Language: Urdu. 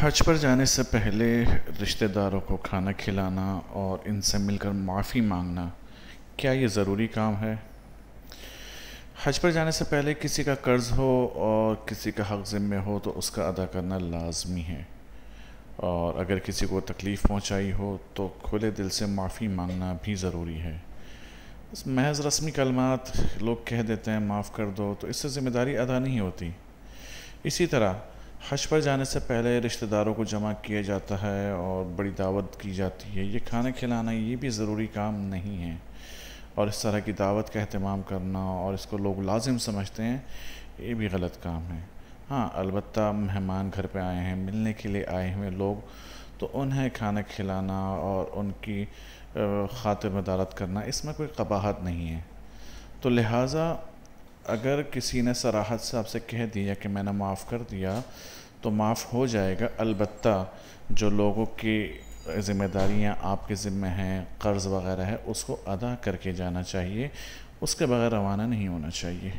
حج پر جانے سے پہلے رشتہ داروں کو کھانا کھلانا اور ان سے مل کر معافی مانگنا، کیا یہ ضروری کام ہے؟ حج پر جانے سے پہلے کسی کا قرض ہو اور کسی کا حق ذمہ ہو تو اس کا ادا کرنا لازمی ہے، اور اگر کسی کو تکلیف پہنچائی ہو تو کھلے دل سے معافی مانگنا بھی ضروری ہے۔ بس محض رسمی کلمات لوگ کہہ دیتے ہیں معاف کر دو، تو اس سے ذمہ داری ادا نہیں ہوتی۔ اسی طرح حج پر جانے سے پہلے رشتہ داروں کو جمع کیا جاتا ہے اور بڑی دعوت کی جاتی ہے۔ یہ کھانا کھلانا یہ بھی ضروری کام نہیں ہے، اور اس طرح کی دعوت کا اہتمام کرنا اور اس کو لوگ لازم سمجھتے ہیں، یہ بھی غلط کام ہے۔ ہاں، البتہ مہمان گھر پہ آئے ہیں، ملنے کے لیے آئے ہوئے لوگ، تو انہیں کھانا کھلانا اور ان کی خاطر مدارت کرنا، اس میں کوئی قباحت نہیں ہے۔ تو لہٰذا اگر کسی نے صراحت سے آپ سے کہہ دیا کہ میں نے معاف کر دیا تو معاف ہو جائے گا، البتہ جو لوگوں کی ذمہ داریاں آپ کے ذمہ ہیں، قرض وغیرہ ہے، اس کو ادا کر کے جانا چاہیے، اس کے بغیر روانہ نہیں ہونا چاہیے۔